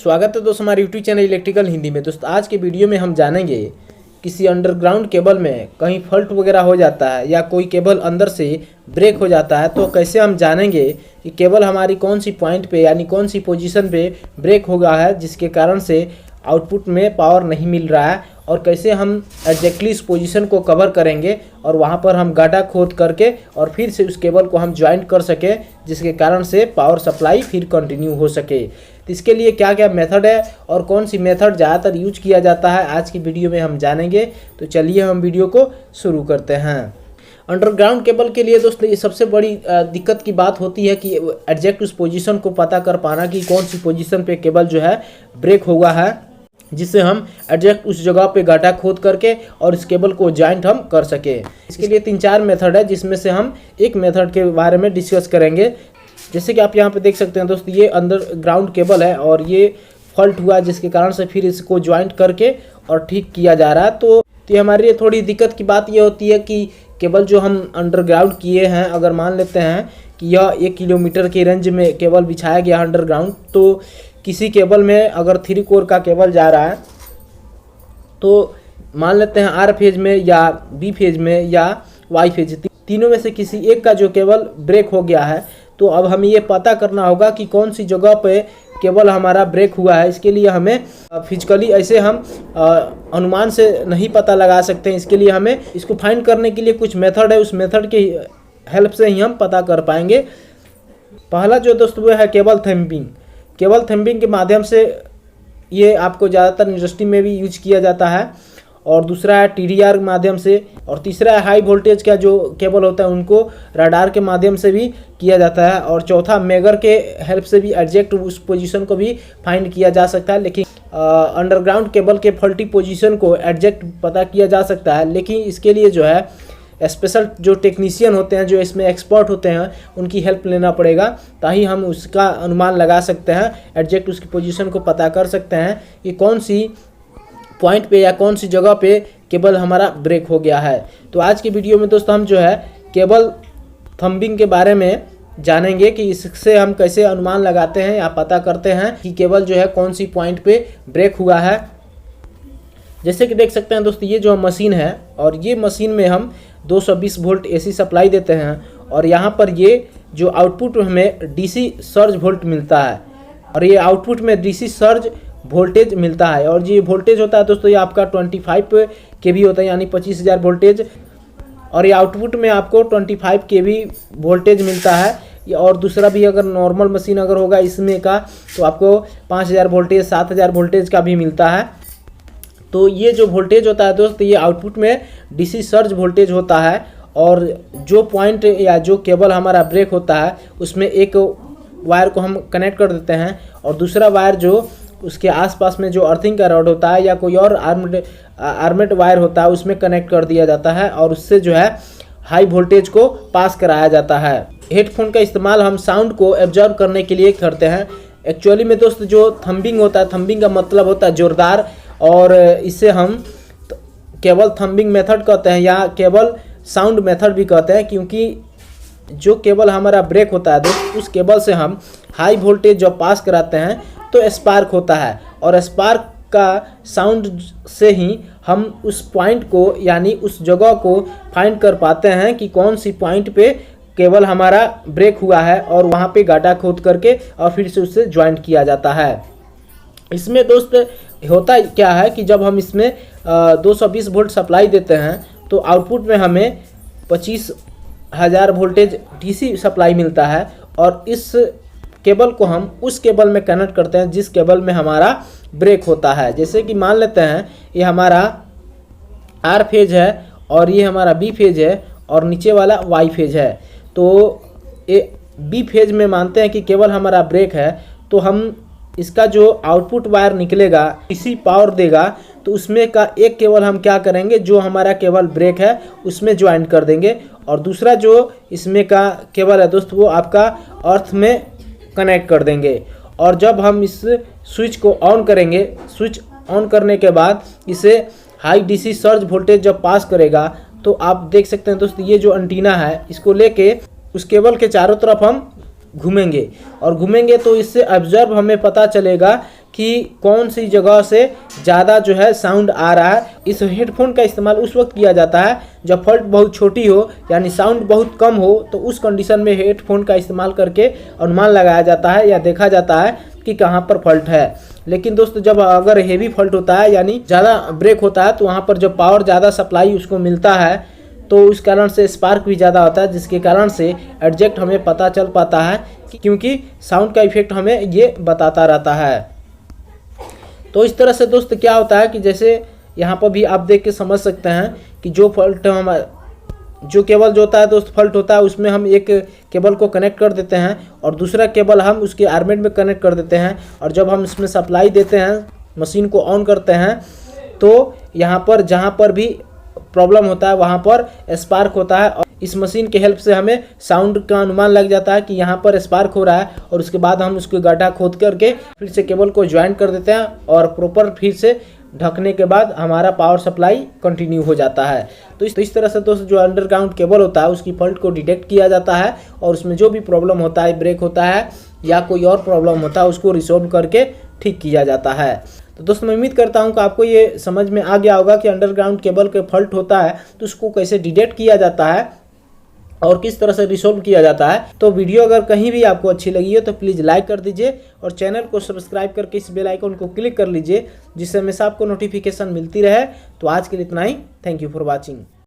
स्वागत है दोस्तों हमारे यूट्यूब चैनल इलेक्ट्रिकल हिंदी में। दोस्तों आज के वीडियो में हम जानेंगे किसी अंडरग्राउंड केबल में कहीं फॉल्ट वगैरह हो जाता है या कोई केबल अंदर से ब्रेक हो जाता है तो कैसे हम जानेंगे कि केबल हमारी कौन सी पॉइंट पे यानी कौन सी पोजीशन पे ब्रेक हो गया है जिसके कारण से आउटपुट में पावर नहीं मिल रहा है, और कैसे हम एग्जैक्टली इस पोजीशन को कवर करेंगे और वहां पर हम गाढ़ा खोद करके और फिर से उस केबल को हम ज्वाइंट कर सके जिसके कारण से पावर सप्लाई फिर कंटिन्यू हो सके। तो इसके लिए क्या क्या मेथड है और कौन सी मेथड ज़्यादातर यूज किया जाता है आज की वीडियो में हम जानेंगे। तो चलिए हम वीडियो को शुरू करते हैं। अंडरग्राउंड केबल के लिए दोस्तों ये सबसे बड़ी दिक्कत की बात होती है कि एग्जैक्ट उस पोजीशन को पता कर पाना कि कौन सी पोजीशन पे केबल जो है ब्रेक हुआ है, जिससे हम एग्जैक्ट उस जगह पे गाढ़ा खोद करके और इस केबल को जॉइंट हम कर सके। इसके लिए 3-4 मेथड है जिसमें से हम एक मेथड के बारे में डिस्कस करेंगे। जैसे कि आप यहाँ पे देख सकते हैं दोस्तों, ये अंडरग्राउंड केबल है और ये फॉल्ट हुआ जिसके कारण से फिर इसको ज्वाइंट करके और ठीक किया जा रहा है। तो ये हमारे लिए थोड़ी दिक्कत की बात ये होती है कि केबल जो हम अंडरग्राउंड किए हैं, अगर मान लेते हैं कि यह 1 किलोमीटर के रेंज में केबल बिछाया गया अंडरग्राउंड, तो किसी केबल में अगर 3 कोर का केबल जा रहा है तो मान लेते हैं आर फेज में या बी फेज में या वाई फेज, तीनों में से किसी एक का जो केबल ब्रेक हो गया है, तो अब हमें ये पता करना होगा कि कौन सी जगह पे केबल हमारा ब्रेक हुआ है। इसके लिए हमें फिजिकली ऐसे हम अनुमान से नहीं पता लगा सकते हैं। इसके लिए हमें इसको फाइंड करने के लिए कुछ मेथड है, उस मेथड के हेल्प से ही हम पता कर पाएंगे। पहला जो दोस्तों वो है केबल थंबिंग। केबल थंबिंग के माध्यम से ये आपको ज़्यादातर इंडस्ट्री में भी यूज किया जाता है, और दूसरा है TDR के माध्यम से, और तीसरा है हाई वोल्टेज का जो केबल होता है उनको रडार के माध्यम से भी किया जाता है, और चौथा मेगर के हेल्प से भी एग्जैक्ट उस पोजीशन को भी फाइंड किया जा सकता है। लेकिन अंडरग्राउंड केबल के फॉल्टी पोजीशन को एग्जैक्ट पता किया जा सकता है, लेकिन इसके लिए जो है स्पेशल जो टेक्नीशियन होते हैं, जो इसमें एक्सपर्ट होते हैं, उनकी हेल्प लेना पड़ेगा, ताकि हम उसका अनुमान लगा सकते हैं, एग्जैक्ट उसकी पोजीशन को पता कर सकते हैं कि कौन सी पॉइंट पे या कौन सी जगह पे केबल हमारा ब्रेक हो गया है। तो आज की वीडियो में दोस्तों हम जो है केबल थंबिंग के बारे में जानेंगे कि इससे हम कैसे अनुमान लगाते हैं या पता करते हैं कि केबल जो है कौन सी पॉइंट पे ब्रेक हुआ है। जैसे कि देख सकते हैं दोस्तों, ये जो मशीन है और ये मशीन में हम 220 वोल्ट AC सप्लाई देते हैं, और यहाँ पर ये जो आउटपुट हमें DC सर्ज वोल्ट मिलता है, और ये आउटपुट में DC सर्ज वोल्टेज मिलता है। और ये वोल्टेज होता है दोस्तों, ये आपका 25 kV होता है, यानी 25,000 वोल्टेज, और ये आउटपुट में आपको 25 kV वोल्टेज मिलता है। और दूसरा भी अगर नॉर्मल मशीन अगर होगा इसमें का, तो आपको 5,000 वोल्टेज 7,000 वोल्टेज का भी मिलता है। तो ये जो वोल्टेज होता है दोस्त, ये आउटपुट में DC सर्ज वोल्टेज होता है, और जो पॉइंट या जो केबल हमारा ब्रेक होता है उसमें एक वायर को हम कनेक्ट कर देते हैं, और दूसरा वायर जो उसके आसपास में जो अर्थिंग का रॉड होता है या कोई और आर्मेड वायर होता है उसमें कनेक्ट कर दिया जाता है, और उससे जो है हाई वोल्टेज को पास कराया जाता है। हेडफोन का इस्तेमाल हम साउंड को एब्जॉर्ब करने के लिए करते हैं। एक्चुअली में दोस्त जो थंबिंग होता है, थंबिंग का मतलब होता है जोरदार, और इसे हम केबल थंबिंग मेथड कहते हैं या केबल साउंड मेथड भी कहते हैं, क्योंकि जो केबल हमारा ब्रेक होता है दोस्त, उस केबल से हम हाई वोल्टेज जब पास कराते हैं तो स्पार्क होता है, और स्पार्क का साउंड से ही हम उस पॉइंट को यानी उस जगह को फाइंड कर पाते हैं कि कौन सी पॉइंट पे केबल हमारा ब्रेक हुआ है, और वहाँ पे गाढ़ा खोद करके और फिर से उससे ज्वाइंट किया जाता है। इसमें दोस्त होता क्या है कि जब हम इसमें 220 वोल्ट सप्लाई देते हैं तो आउटपुट में हमें 25,000 वोल्टेज DC सप्लाई मिलता है, और इस केबल को हम उस केबल में कनेक्ट करते हैं जिस केबल में हमारा ब्रेक होता है। जैसे कि मान लेते हैं ये हमारा R फेज है और ये हमारा B फेज है और नीचे वाला Y फेज है। तो ये B फेज में मानते हैं कि केबल हमारा ब्रेक है, तो हम इसका जो आउटपुट वायर निकलेगा DC पावर देगा, तो उसमें का एक केबल हम क्या करेंगे, जो हमारा केबल ब्रेक है उसमें ज्वाइंट कर देंगे, और दूसरा जो इसमें का केबल है दोस्त वो आपका अर्थ में कनेक्ट कर देंगे। और जब हम इस स्विच को ऑन करेंगे, स्विच ऑन करने के बाद इसे हाई DC सर्ज वोल्टेज जब पास करेगा, तो आप देख सकते हैं दोस्त, ये जो एंटीना है इसको लेके उस केबल के चारों तरफ हम घूमेंगे, और घूमेंगे तो इससे ऑब्जर्व हमें पता चलेगा कि कौन सी जगह से ज़्यादा जो है साउंड आ रहा है। इस हेडफोन का इस्तेमाल उस वक्त किया जाता है जब फॉल्ट बहुत छोटी हो, यानी साउंड बहुत कम हो, तो उस कंडीशन में हेडफोन का इस्तेमाल करके अनुमान लगाया जाता है या देखा जाता है कि कहाँ पर फॉल्ट है। लेकिन दोस्तों जब अगर हेवी फॉल्ट होता है यानी ज़्यादा ब्रेक होता है तो वहाँ पर जब पावर ज़्यादा सप्लाई उसको मिलता है तो उस कारण से स्पार्क भी ज़्यादा होता है, जिसके कारण से एग्जैक्ट हमें पता चल पाता है क्योंकि साउंड का इफेक्ट हमें ये बताता रहता है। तो इस तरह से दोस्त क्या होता है कि जैसे यहाँ पर भी आप देख के समझ सकते हैं कि जो केबल जो होता है दोस्त फॉल्ट होता है उसमें हम एक केबल को कनेक्ट कर देते हैं और दूसरा केबल हम उसके आर्मेट में कनेक्ट कर देते हैं, और जब हम इसमें सप्लाई देते हैं, मशीन को ऑन करते हैं, तो यहाँ पर जहाँ पर भी प्रॉब्लम होता है वहाँ पर स्पार्क होता है। और इस मशीन के हेल्प से हमें साउंड का अनुमान लग जाता है कि यहाँ पर स्पार्क हो रहा है, और उसके बाद हम उसको गड्ढा खोद करके फिर से केबल को ज्वाइन कर देते हैं और प्रॉपर फिर से ढकने के बाद हमारा पावर सप्लाई कंटिन्यू हो जाता है। तो इस तरह से दोस्तों जो अंडरग्राउंड केबल होता है उसकी फॉल्ट को डिटेक्ट किया जाता है और उसमें जो भी प्रॉब्लम होता है, ब्रेक होता है या कोई और प्रॉब्लम होता है, उसको रिसॉल्व करके ठीक किया जाता है। तो दोस्तों मैं उम्मीद करता हूं कि आपको ये समझ में आ गया होगा कि अंडरग्राउंड केबल के फॉल्ट होता है तो उसको कैसे डिटेक्ट किया जाता है और किस तरह से रिसॉल्व किया जाता है। तो वीडियो अगर कहीं भी आपको अच्छी लगी हो तो प्लीज़ लाइक कर दीजिए और चैनल को सब्सक्राइब करके इस बेल आइकन को क्लिक कर लीजिए, जिससे हमेशा आपको नोटिफिकेशन मिलती रहे। तो आज के लिए इतना ही। Thank you for watching.